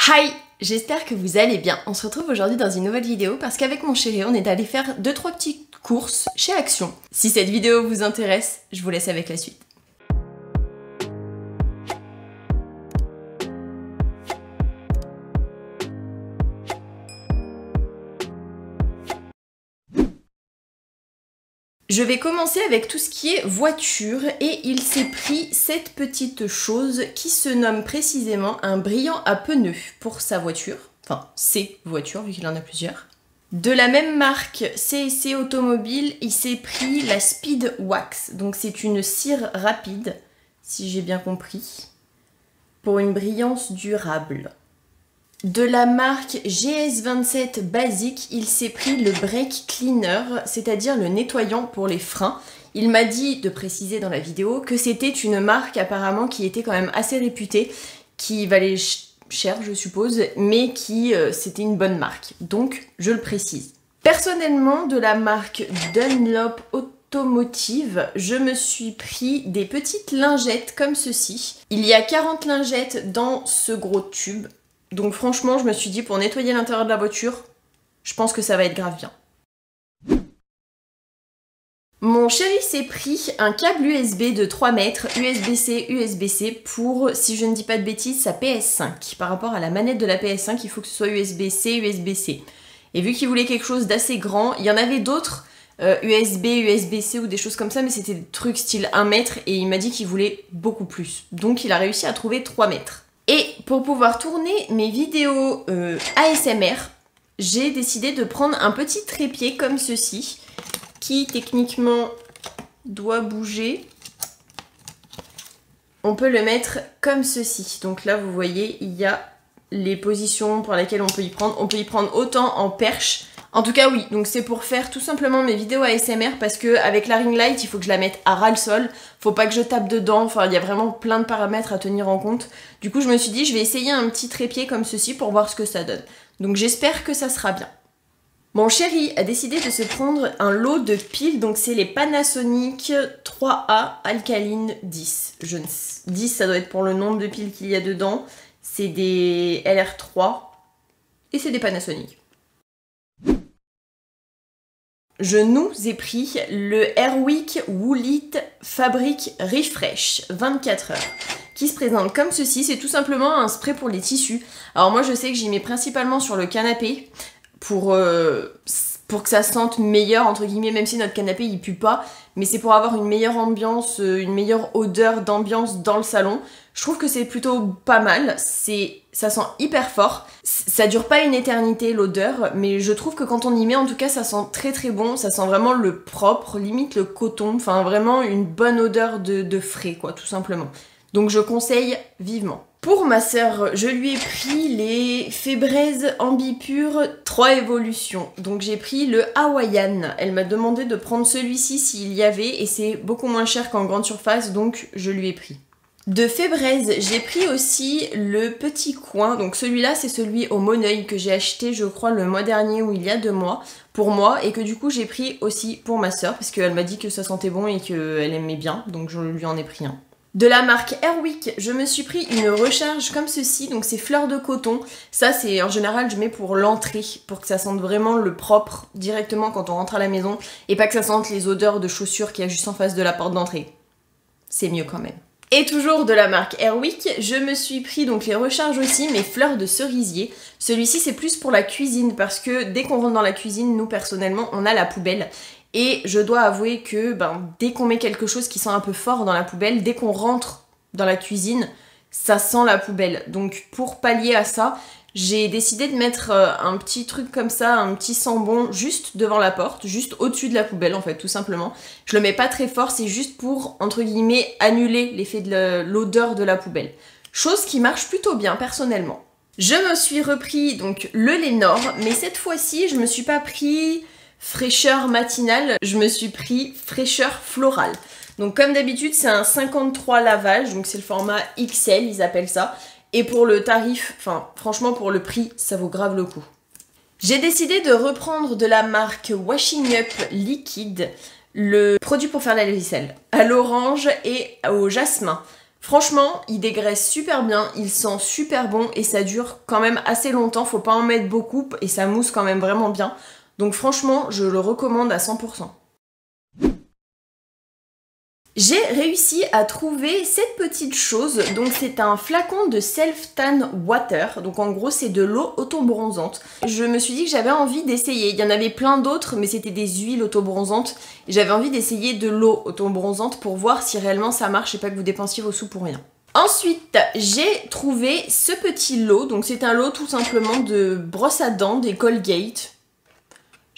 Hi! J'espère que vous allez bien. On se retrouve aujourd'hui dans une nouvelle vidéo parce qu'avec mon chéri, on est allé faire 2-3 petites courses chez Action. Si cette vidéo vous intéresse, je vous laisse avec la suite. Je vais commencer avec tout ce qui est voiture et il s'est pris cette petite chose qui se nomme précisément un brillant à pneus pour sa voiture, enfin ses voitures vu qu'il en a plusieurs. De la même marque CSC Automobile, il s'est pris la Speed Wax, donc c'est une cire rapide, si j'ai bien compris, pour une brillance durable. De la marque GS27 Basic, il s'est pris le Brake Cleaner, c'est-à-dire le nettoyant pour les freins. Il m'a dit de préciser dans la vidéo que c'était une marque apparemment qui était quand même assez réputée, qui valait cher je suppose, mais qui c'était une bonne marque. Donc je le précise. Personnellement, de la marque Dunlop Automotive, je me suis pris des petites lingettes comme ceci. Il y a 40 lingettes dans ce gros tube. Donc franchement, je me suis dit, pour nettoyer l'intérieur de la voiture, je pense que ça va être grave bien. Mon chéri s'est pris un câble USB de 3 mètres, USB-C, USB-C, pour, si je ne dis pas de bêtises, sa PS5. Par rapport à la manette de la PS5, il faut que ce soit USB-C, USB-C. Et vu qu'il voulait quelque chose d'assez grand, il y en avait d'autres, USB, USB-C ou des choses comme ça, mais c'était des trucs style 1 mètre, et il m'a dit qu'il voulait beaucoup plus. Donc il a réussi à trouver 3 mètres. Et pour pouvoir tourner mes vidéos ASMR, j'ai décidé de prendre un petit trépied comme ceci, qui techniquement doit bouger. On peut le mettre comme ceci. Donc là, vous voyez, il y a les positions pour lesquelles on peut y prendre. On peut y prendre autant en perche. En tout cas, oui, donc c'est pour faire tout simplement mes vidéos ASMR parce que avec la ring light, il faut que je la mette à ras le sol. Faut pas que je tape dedans. Enfin, il y a vraiment plein de paramètres à tenir en compte. Du coup, je me suis dit, je vais essayer un petit trépied comme ceci pour voir ce que ça donne. Donc j'espère que ça sera bien. Mon chéri a décidé de se prendre un lot de piles. Donc c'est les Panasonic 3A Alkaline 10. 10, ça doit être pour le nombre de piles qu'il y a dedans. C'est des LR3 et c'est des Panasonic. Je nous ai pris le Airwick Woolit Fabric Refresh 24 heures qui se présente comme ceci. C'est tout simplement un spray pour les tissus. Alors moi je sais que j'y mets principalement sur le canapé pour que ça sente meilleur entre guillemets, même si notre canapé il pue pas, mais c'est pour avoir une meilleure ambiance, une meilleure odeur d'ambiance dans le salon. Je trouve que c'est plutôt pas mal, ça sent hyper fort. Ça dure pas une éternité l'odeur, mais je trouve que quand on y met, en tout cas, ça sent très très bon. Ça sent vraiment le propre, limite le coton. Enfin, vraiment une bonne odeur de frais, quoi, tout simplement. Donc je conseille vivement. Pour ma sœur, je lui ai pris les Febreze Ambipure 3 Evolution. Donc j'ai pris le Hawaiian. Elle m'a demandé de prendre celui-ci s'il y avait, et c'est beaucoup moins cher qu'en grande surface, donc je lui ai pris. De Febreze, j'ai pris aussi le Petit Coin, donc celui-là c'est celui au Moneuil que j'ai acheté je crois le mois dernier ou il y a 2 mois pour moi et que du coup j'ai pris aussi pour ma soeur parce qu'elle m'a dit que ça sentait bon et qu'elle aimait bien, donc je lui en ai pris un. De la marque Airwick, je me suis pris une recharge comme ceci, donc c'est fleur de coton. Ça c'est en général je mets pour l'entrée, pour que ça sente vraiment le propre directement quand on rentre à la maison et pas que ça sente les odeurs de chaussures qu'il y a juste en face de la porte d'entrée. C'est mieux quand même. Et toujours de la marque Airwick, je me suis pris donc les recharges aussi, mes fleurs de cerisier. Celui-ci c'est plus pour la cuisine parce que dès qu'on rentre dans la cuisine, nous personnellement, on a la poubelle. Et je dois avouer que dès qu'on met quelque chose qui sent un peu fort dans la poubelle, dès qu'on rentre dans la cuisine, ça sent la poubelle. Donc pour pallier à ça, j'ai décidé de mettre un petit truc comme ça, un petit sambon juste devant la porte, juste au-dessus de la poubelle en fait, tout simplement. Je le mets pas très fort, c'est juste pour, entre guillemets, annuler l'effet de l'odeur de la poubelle. Chose qui marche plutôt bien personnellement. Je me suis repris donc le Lénore, mais cette fois-ci, je me suis pas pris fraîcheur matinale, je me suis pris fraîcheur florale. Donc comme d'habitude, c'est un 53 lavage, donc c'est le format XL, ils appellent ça. Et pour le tarif, enfin franchement pour le prix, ça vaut grave le coup. J'ai décidé de reprendre de la marque Washing Up Liquid le produit pour faire la vaisselle à l'orange et au jasmin. Franchement, il dégraisse super bien, il sent super bon et ça dure quand même assez longtemps, faut pas en mettre beaucoup et ça mousse quand même vraiment bien. Donc franchement, je le recommande à 100%. J'ai réussi à trouver cette petite chose, donc c'est un flacon de Self Tan Water, donc en gros c'est de l'eau auto-bronzante. Je me suis dit que j'avais envie d'essayer, il y en avait plein d'autres mais c'était des huiles auto-bronzantes, j'avais envie d'essayer de l'eau auto-bronzante pour voir si réellement ça marche et pas que vous dépensiez vos sous pour rien. Ensuite, j'ai trouvé ce petit lot, donc c'est un lot tout simplement de brosse à dents des Colgate.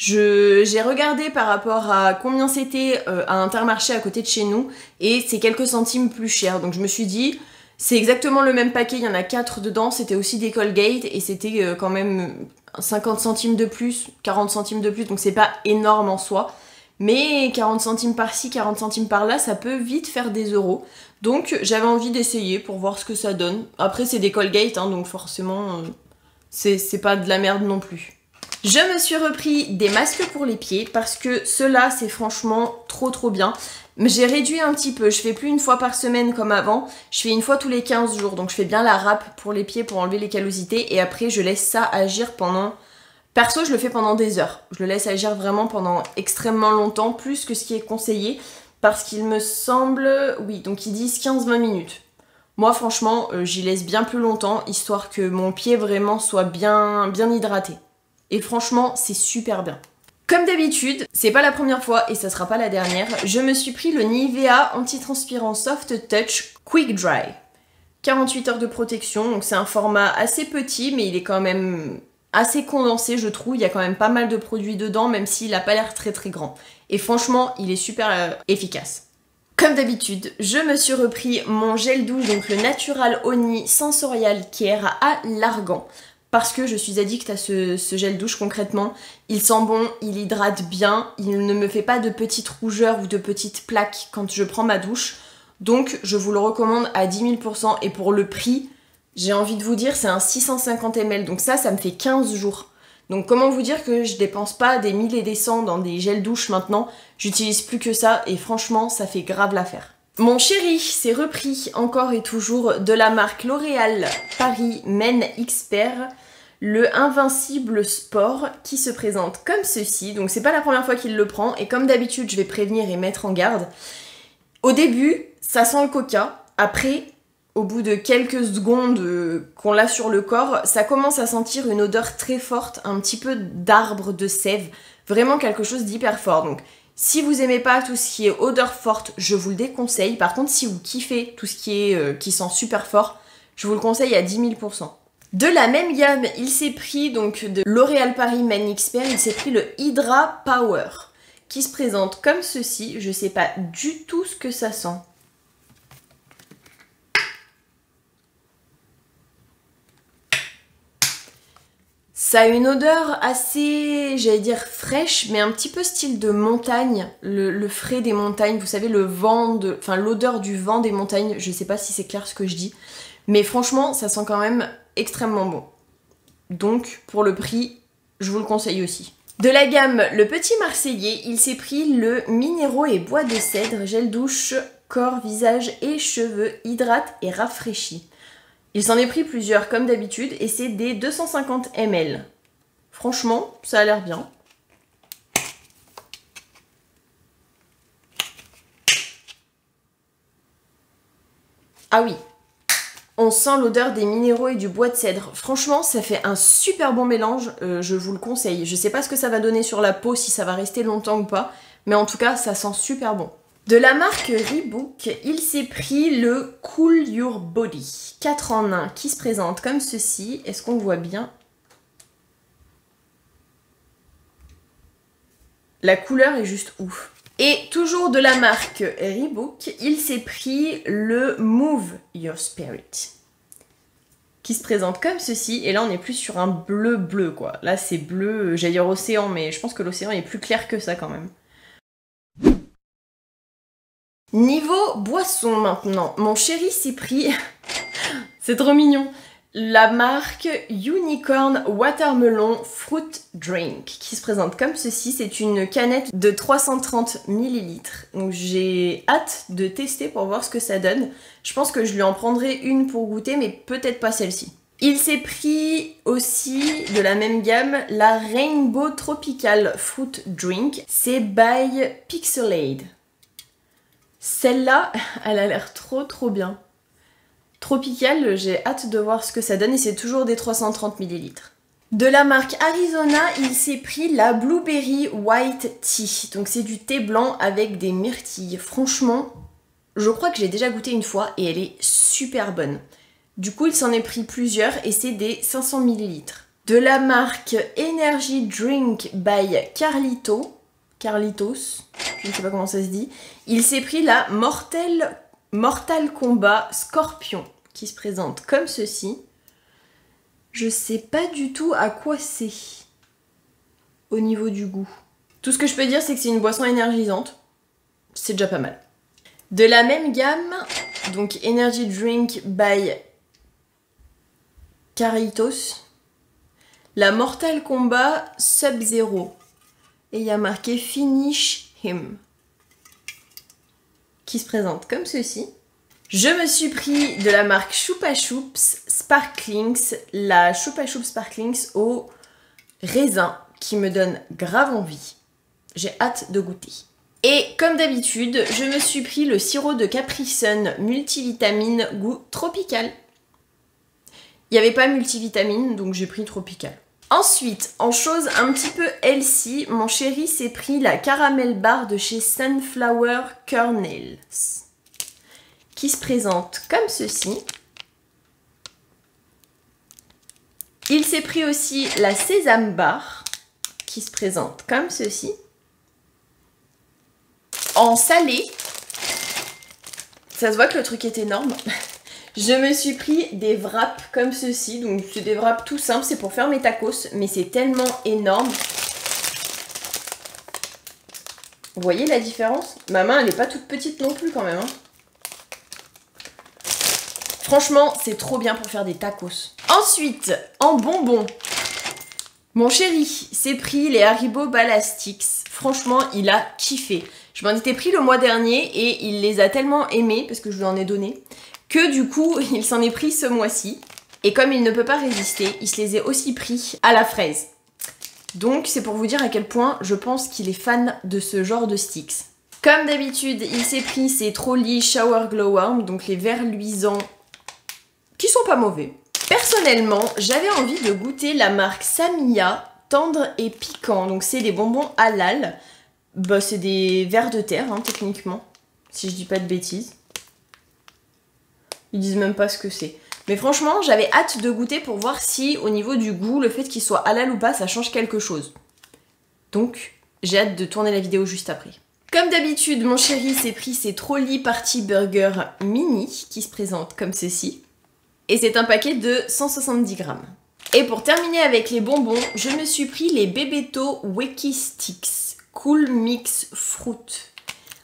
J'ai regardé par rapport à combien c'était à Intermarché à côté de chez nous et c'est quelques centimes plus cher. Donc je me suis dit, c'est exactement le même paquet, il y en a 4 dedans, c'était aussi des Colgate et c'était quand même 50 centimes de plus, 40 centimes de plus, donc c'est pas énorme en soi. Mais 40 centimes par-ci, 40 centimes par-là, ça peut vite faire des euros. Donc j'avais envie d'essayer pour voir ce que ça donne. Après c'est des Colgate, hein, donc forcément c'est pas de la merde non plus. Je me suis repris des masques pour les pieds parce que ceux-là, c'est franchement trop bien. J'ai réduit un petit peu, je fais plus une fois par semaine comme avant, je fais une fois tous les 15 jours. Donc je fais bien la râpe pour les pieds pour enlever les callosités et après je laisse ça agir pendant... Perso, je le fais pendant des heures. Je le laisse agir vraiment pendant extrêmement longtemps, plus que ce qui est conseillé parce qu'il me semble... Oui, donc ils disent 15-20 minutes. Moi franchement, j'y laisse bien plus longtemps histoire que mon pied vraiment soit bien hydraté. Et franchement, c'est super bien. Comme d'habitude, c'est pas la première fois et ça sera pas la dernière, je me suis pris le Nivea Antitranspirant Soft Touch Quick Dry. 48 heures de protection, donc c'est un format assez petit, mais il est quand même assez condensé, je trouve. Il y a quand même pas mal de produits dedans, même s'il a pas l'air très grand. Et franchement, il est super efficace. Comme d'habitude, je me suis repris mon gel douche, donc le Natural Honey Sensorial Care à l'argan. Parce que je suis addict à ce gel douche concrètement. Il sent bon, il hydrate bien, il ne me fait pas de petites rougeurs ou de petites plaques quand je prends ma douche. Donc je vous le recommande à 10 000% et pour le prix, j'ai envie de vous dire c'est un 650 ml. Donc ça me fait 15 jours. Donc comment vous dire que je dépense pas des 1000 et des 100 dans des gels douche maintenant. J'utilise plus que ça et franchement ça fait grave l'affaire. Mon chéri s'est repris encore et toujours de la marque L'Oréal Paris Men Expert, le Invincible Sport qui se présente comme ceci. Donc c'est pas la première fois qu'il le prend et comme d'habitude je vais prévenir et mettre en garde. Au début ça sent le coca, après au bout de quelques secondes qu'on l'a sur le corps, ça commence à sentir une odeur très forte, un petit peu d'arbre, de sève, vraiment quelque chose d'hyper fort. Donc si vous aimez pas tout ce qui est odeur forte, je vous le déconseille. Par contre, si vous kiffez tout ce qui sent super fort, je vous le conseille à 10 000%. De la même gamme, il s'est pris donc de L'Oréal Paris Men Expert, il s'est pris le Hydra Power, qui se présente comme ceci. Je sais pas du tout ce que ça sent. Ça a une odeur assez, j'allais dire fraîche, mais un petit peu style de montagne, le frais des montagnes, vous savez, le vent, enfin l'odeur du vent des montagnes, je sais pas si c'est clair ce que je dis, mais franchement, ça sent quand même extrêmement bon. Donc, pour le prix, je vous le conseille aussi. De la gamme Le Petit Marseillais, il s'est pris le Minéraux et Bois de Cèdre, gel douche, corps, visage et cheveux, hydrate et rafraîchit. Il s'en est pris plusieurs comme d'habitude et c'est des 250 ml. Franchement, ça a l'air bien. Ah oui, on sent l'odeur des minéraux et du bois de cèdre. Franchement, ça fait un super bon mélange, je vous le conseille. Je sais pas ce que ça va donner sur la peau, si ça va rester longtemps ou pas, mais en tout cas, ça sent super bon. De la marque Reebok, il s'est pris le Cool Your Body 4 en 1 qui se présente comme ceci. Est-ce qu'on voit bien? La couleur est juste ouf. Et toujours de la marque Reebok, il s'est pris le Move Your Spirit qui se présente comme ceci. Et là, on est plus sur un bleu quoi. Là, c'est bleu, j'allais dire océan, mais je pense que l'océan est plus clair que ça quand même. Niveau boisson maintenant, mon chéri s'est pris, c'est trop mignon, la marque Unicorn Watermelon Fruit Drink qui se présente comme ceci. C'est une canette de 330 ml. Donc j'ai hâte de tester pour voir ce que ça donne. Je pense que je lui en prendrai une pour goûter, mais peut-être pas celle-ci. Il s'est pris aussi de la même gamme la Rainbow Tropical Fruit Drink. C'est by Pixelade. Celle-là, elle a l'air trop bien. Tropical, j'ai hâte de voir ce que ça donne et c'est toujours des 330 ml. De la marque Arizona, il s'est pris la Blueberry White Tea. Donc c'est du thé blanc avec des myrtilles. Franchement, je crois que j'ai déjà goûté une fois et elle est super bonne. Du coup, il s'en est pris plusieurs et c'est des 500 ml. De la marque Energy Drink by Carlitos, je ne sais pas comment ça se dit, il s'est pris la Mortal Kombat Scorpion qui se présente comme ceci. Je sais pas du tout à quoi c'est au niveau du goût. Tout ce que je peux dire, c'est que c'est une boisson énergisante. C'est déjà pas mal. De la même gamme, donc Energy Drink by Carlitos, la Mortal Kombat Sub-Zero. Et il y a marqué Finish Him qui se présente comme ceci. Je me suis pris de la marque Chupa Chups Sparklings, la Chupa Chups Sparklings au raisin qui me donne grave envie. J'ai hâte de goûter. Et comme d'habitude, je me suis pris le sirop de Capri Sun multivitamine goût tropical. Il n'y avait pas multivitamine, donc j'ai pris tropical. Ensuite, en chose un petit peu healthy, mon chéri s'est pris la caramel bar de chez Sunflower Kernels, qui se présente comme ceci. Il s'est pris aussi la sésame bar, qui se présente comme ceci. En salé, ça se voit que le truc est énorme. Je me suis pris des wraps comme ceci, donc c'est des wraps tout simples, c'est pour faire mes tacos, mais c'est tellement énorme. Vous voyez la différence? Ma main, elle n'est pas toute petite non plus quand même. Hein. Franchement, c'est trop bien pour faire des tacos. Ensuite, en bonbons, mon chéri s'est pris les Haribo Balastics. Franchement, il a kiffé. Je m'en étais pris le mois dernier et il les a tellement aimés, parce que je lui en ai donné, que du coup, il s'en est pris ce mois-ci. Et comme il ne peut pas résister, il se les a aussi pris à la fraise. Donc, c'est pour vous dire à quel point je pense qu'il est fan de ce genre de sticks. Comme d'habitude, il s'est pris ses Trolli Shower Glowworm, donc les verres luisants qui sont pas mauvais. Personnellement, j'avais envie de goûter la marque Samia, tendre et piquant. Donc, c'est des bonbons halal. Bah, c'est des vers de terre, hein, techniquement, si je dis pas de bêtises. Ils disent même pas ce que c'est. Mais franchement, j'avais hâte de goûter pour voir si, au niveau du goût, le fait qu'il soit halal ou pas, ça change quelque chose. Donc, j'ai hâte de tourner la vidéo juste après. Comme d'habitude, mon chéri s'est pris ses Trolli Party Burger Mini, qui se présentent comme ceci. Et c'est un paquet de 170 grammes. Et pour terminer avec les bonbons, je me suis pris les Bebeto Wakey Sticks Cool Mix Fruit.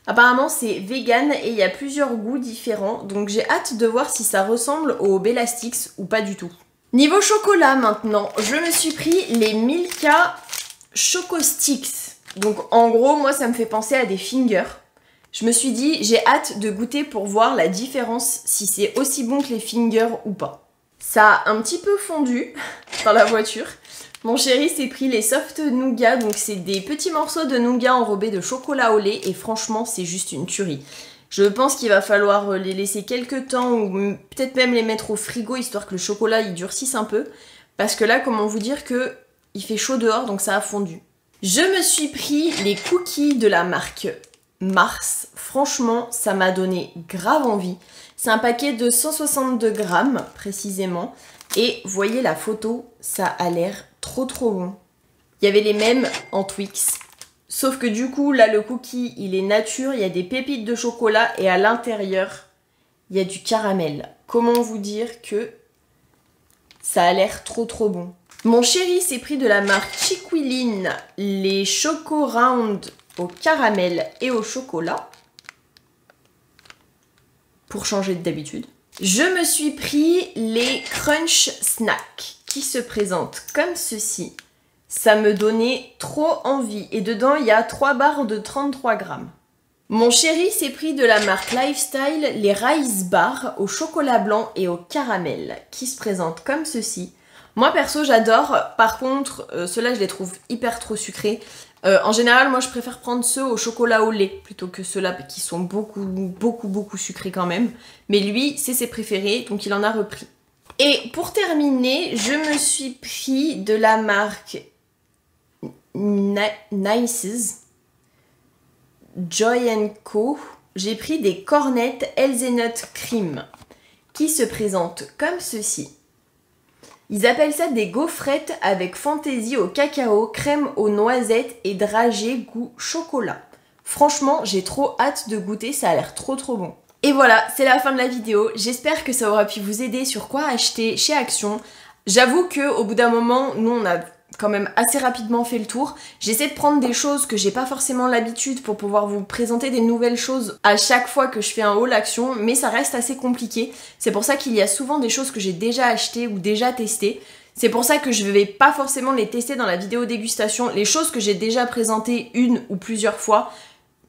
Apparemment c'est vegan et il y a plusieurs goûts différents, donc j'ai hâte de voir si ça ressemble aux Bellastix ou pas du tout. Niveau chocolat maintenant, je me suis pris les Milka Choco Sticks. Donc en gros, moi ça me fait penser à des fingers. Je me suis dit, j'ai hâte de goûter pour voir la différence, si c'est aussi bon que les fingers ou pas. Ça a un petit peu fondu dans la voiture. Mon chéri s'est pris les soft nougat, donc c'est des petits morceaux de nougat enrobés de chocolat au lait et franchement c'est juste une tuerie. Je pense qu'il va falloir les laisser quelques temps ou peut-être même les mettre au frigo histoire que le chocolat il durcisse un peu. Parce que là, comment vous dire que il fait chaud dehors donc ça a fondu. Je me suis pris les cookies de la marque Mars. Franchement, ça m'a donné grave envie. C'est un paquet de 162 grammes précisément. Et voyez la photo, ça a l'air trop bon. Il y avait les mêmes en Twix. Sauf que du coup, là, le cookie, il est nature. Il y a des pépites de chocolat et à l'intérieur, il y a du caramel. Comment vous dire que ça a l'air trop bon. Mon chéri s'est pris de la marque Chiquilin les Choco Round au caramel et au chocolat. Pour changer d'habitude. Je me suis pris les Crunch Snack qui se présentent comme ceci. Ça me donnait trop envie. Et dedans, il y a 3 barres de 33 grammes. Mon chéri s'est pris de la marque Lifestyle les Rice Bars au chocolat blanc et au caramel qui se présentent comme ceci. Moi perso j'adore, par contre ceux-là je les trouve hyper trop sucrés. En général moi je préfère prendre ceux au chocolat au lait plutôt que ceux-là qui sont beaucoup sucrés quand même. Mais lui c'est ses préférés donc il en a repris. Et pour terminer je me suis pris de la marque Nice's Joy & Co. J'ai pris des cornettes Hazelnut Cream qui se présentent comme ceci. Ils appellent ça des gaufrettes avec fantaisie au cacao, crème aux noisettes et dragées goût chocolat. Franchement, j'ai trop hâte de goûter, ça a l'air trop bon. Et voilà, c'est la fin de la vidéo. J'espère que ça aura pu vous aider sur quoi acheter chez Action. J'avoue qu'au bout d'un moment, nous on a quand même assez rapidement fait le tour. J'essaie de prendre des choses que j'ai pas forcément l'habitude pour pouvoir vous présenter des nouvelles choses à chaque fois que je fais un haul Action, mais ça reste assez compliqué. C'est pour ça qu'il y a souvent des choses que j'ai déjà achetées ou déjà testées. C'est pour ça que je vais pas forcément les tester dans la vidéo dégustation. Les choses que j'ai déjà présentées une ou plusieurs fois,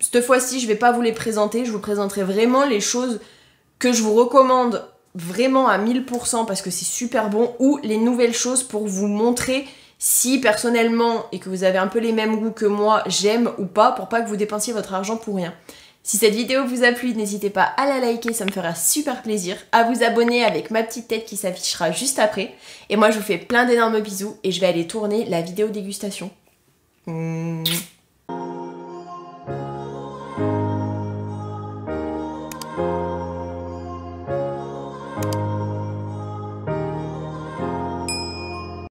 cette fois-ci je vais pas vous les présenter. Je vous présenterai vraiment les choses que je vous recommande vraiment à 1000% parce que c'est super bon, ou les nouvelles choses pour vous montrer si personnellement, et que vous avez un peu les mêmes goûts que moi, j'aime ou pas, pour pas que vous dépensiez votre argent pour rien. Si cette vidéo vous a plu, n'hésitez pas à la liker, ça me fera super plaisir, à vous abonner avec ma petite tête qui s'affichera juste après. Et moi je vous fais plein d'énormes bisous et je vais aller tourner la vidéo dégustation.